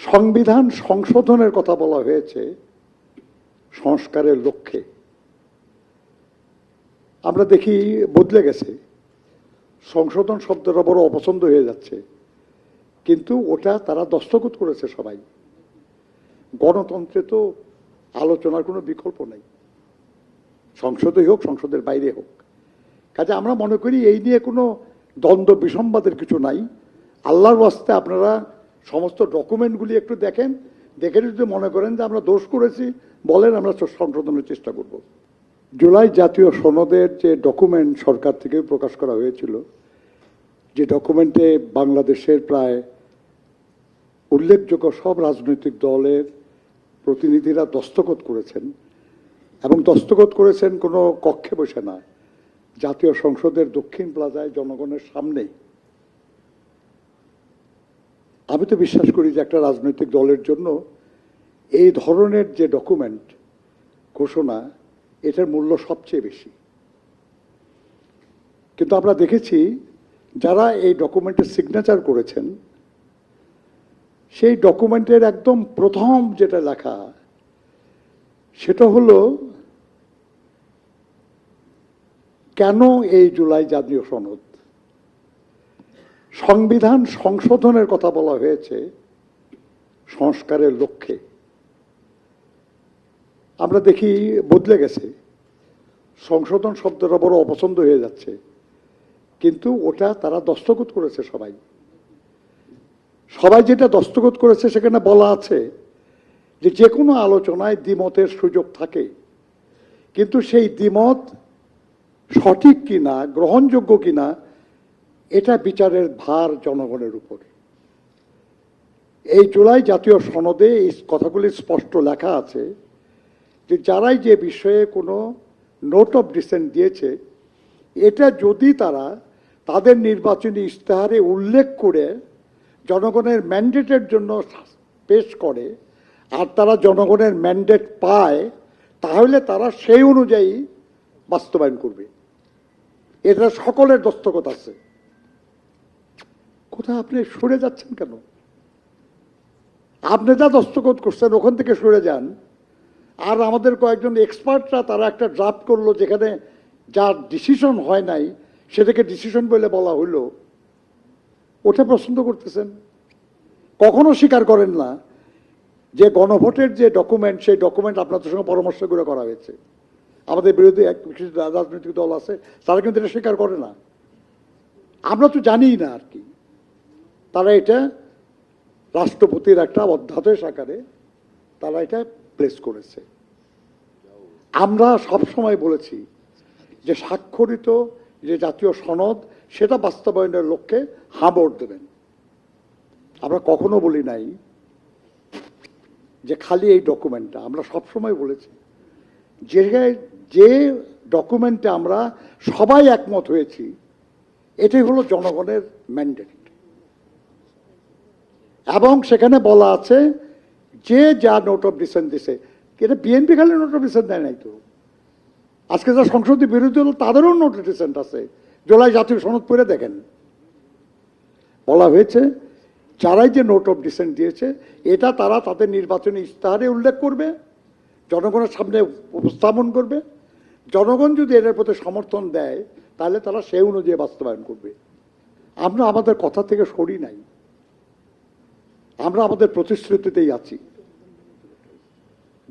সংবিধান সংশোধনের কথা বলা হয়েছে সংস্কারের লক্ষ্যে। আমরা দেখি বদলে গেছে, সংশোধন শব্দটা বড় অপছন্দ হয়ে যাচ্ছে, কিন্তু ওটা তারা দস্তখত করেছে সবাই। গণতন্ত্রে তো আলোচনার কোনো বিকল্প নেই, সংসদই হোক সংসদের বাইরে হোক। কাজে আমরা মনে করি এই নিয়ে কোনো দ্বন্দ্ব বিসম্বাদের কিছু নাই। আল্লাহর ওয়াস্তে আপনারা সমস্ত ডকুমেন্টগুলি একটু দেখেন, দেখে যদি মনে করেন যে আমরা দোষ করেছি বলেন, আমরা সংশোধনের চেষ্টা করব। জুলাই জাতীয় সনদের যে ডকুমেন্ট সরকার থেকে প্রকাশ করা হয়েছিল, যে ডকুমেন্টে বাংলাদেশের প্রায় উল্লেখযোগ্য সব রাজনৈতিক দলের প্রতিনিধিরা দস্তখত করেছেন, এবং দস্তখত করেছেন কোনো কক্ষে বসে না, জাতীয় সংসদের দক্ষিণ প্লাজায় জনগণের সামনে। আমি তো বিশ্বাস করি যে একটা রাজনৈতিক দলের জন্য এই ধরনের যে ডকুমেন্ট ঘোষণা, এটার মূল্য সবচেয়ে বেশি। কিন্তু আমরা দেখেছি যারা এই ডকুমেন্টে সিগনেচার করেছেন, সেই ডকুমেন্টের একদম প্রথম যেটা লেখা, সেটা হলো কেন এই জুলাই জাতীয় সনদ। সংবিধান সংশোধনের কথা বলা হয়েছে সংস্কারের লক্ষ্যে। আমরা দেখি বদলে গেছে, সংশোধন শব্দটা বড় অপছন্দ হয়ে যাচ্ছে, কিন্তু ওটা তারা দস্তখত করেছে সবাই। সবাই যেটা দস্তখত করেছে সেখানে বলা আছে যে যে কোনো আলোচনায় দ্বিমতের সুযোগ থাকে, কিন্তু সেই দ্বিমত সঠিক কিনা, গ্রহণযোগ্য কিনা, এটা বিচারের ভার জনগণের উপর। এই জুলাই জাতীয় সনদে এই কথাগুলি স্পষ্ট লেখা আছে যে যারাই যে বিষয়ে কোনো নোট অফ ডিসেন্ট দিয়েছে, এটা যদি তারা তাদের নির্বাচনী ইশতেহারে উল্লেখ করে জনগণের ম্যান্ডেটের জন্য পেশ করে, আর তারা জনগণের ম্যান্ডেট পায়, তাহলে তারা সেই অনুযায়ী বাস্তবায়ন করবে। এটা সকলের দস্তখত আছে। কোথায় আপনি সরে যাচ্ছেন কেন? আপনি যা দস্তখত করছেন ওখান থেকে সরে যান। আর আমাদের কয়েকজন এক্সপার্টরা তারা একটা ড্রাফট করলো, যেখানে যার ডিসিশন হয় নাই সেটাকে ডিসিশন বলে বলা হলো, ওটা পছন্দ করতেছেন। কখনো স্বীকার করেন না যে গণভোটের যে ডকুমেন্ট, সেই ডকুমেন্ট আপনাদের সঙ্গে পরামর্শ করে করা হয়েছে। আমাদের বিরোধী কিছু রাজনৈতিক দল আছে, তারা কিন্তু এটা স্বীকার করে না। আমরা তো জানিই না আর কি, তারা এটা রাষ্ট্রপতির একটা অধ্যাদেশ আকারে তারা এটা প্লেস করেছে। আমরা সবসময় বলেছি যে স্বাক্ষরিত যে জাতীয় সনদ, সেটা বাস্তবায়নের লক্ষ্যে হাঁ ভোট দেবেন। আমরা কখনো বলি নাই যে খালি এই ডকুমেন্টটা। আমরা সবসময় বলেছি যে ডকুমেন্টে আমরা সবাই একমত হয়েছি, এটাই হলো জনগণের ম্যান্ডেট। এবং সেখানে বলা আছে যে যা নোট অফ ডিসেন্ট দিছে, এটা বিএনপি খালি নোট অফ ডিসেন্ট দেয় নাই তো, আজকে যা সংসদীয় বিরোধী দল তাদেরও নোট অফ ডিসেন্ট আছে। জুলাই জাতীয় সনদ পড়ে দেখেন, বলা হয়েছে যারাই যে নোট অফ ডিসেন্ট দিয়েছে, এটা তারা তাদের নির্বাচনী ইশতেহারে উল্লেখ করবে, জনগণের সামনে উপস্থাপন করবে। জনগণ যদি এটার প্রতি সমর্থন দেয়, তাহলে তারা সেই অনুযায়ী বাস্তবায়ন করবে। আমরা আমাদের কথা থেকে সরি নাই, আমরা আমাদের প্রতিশ্রুতিতেই আছি।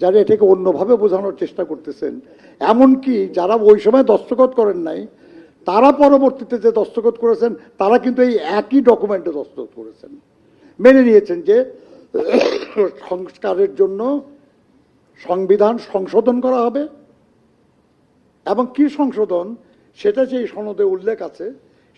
যারা এটাকে অন্যভাবে বোঝানোর চেষ্টা করতেছেন, এমনকি যারা ওই সময় দস্তখত করেন নাই, তারা পরবর্তীতে যে দস্তখত করেছেন, তারা কিন্তু এই একই ডকুমেন্টে দস্তখত করেছেন, মেনে নিয়েছেন যে সংস্কারের জন্য সংবিধান সংশোধন করা হবে। এবং কি সংশোধন, সেটা যে সনদে উল্লেখ আছে,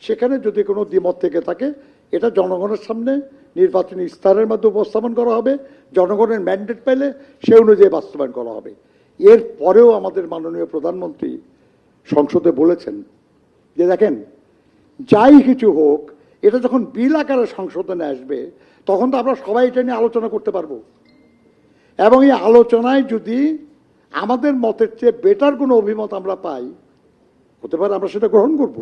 সেখানে যদি কোনো দ্বিমত থেকে থাকে, এটা জনগণের সামনে নির্বাচনী ইশতেহারের মধ্যে উপস্থাপন করা হবে, জনগণের ম্যান্ডেট পেলে সে অনুযায়ী বাস্তবায়ন করা হবে। এর পরেও আমাদের মাননীয় প্রধানমন্ত্রী সংসদে বলেছেন যে দেখেন, যাই কিছু হোক, এটা যখন বিল আকারে সংশোধনে আসবে, তখন তো আমরা সবাই এটা নিয়ে আলোচনা করতে পারবো। এবং এই আলোচনায় যদি আমাদের মতের চেয়ে বেটার কোনো অভিমত আমরা পাই, হতে পারে আমরা সেটা গ্রহণ করব।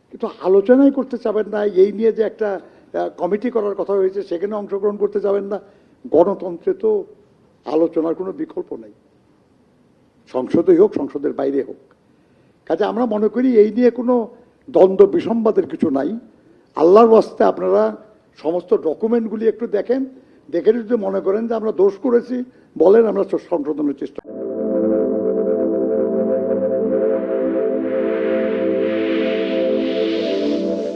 কিন্তু আলোচনাই করতে চাবেন না, এই নিয়ে যে একটা কমিটি করার কথা হয়েছে, সেখানে অংশগ্রহণ করতে যাবেন না। গণতন্ত্রে তো আলোচনার কোনো বিকল্প নেই, সংসদেই হোক সংসদের বাইরে হোক। কাজে আমরা মনে করি এই নিয়ে কোনো দ্বন্দ্ব বিসম্বাদের কিছু নাই। আল্লাহর ওয়াস্তে আপনারা সমস্ত ডকুমেন্টগুলি একটু দেখেন, দেখে যদি মনে করেন যে আমরা দোষ করেছি বলেন, আমরা সংশোধনের চেষ্টা করব।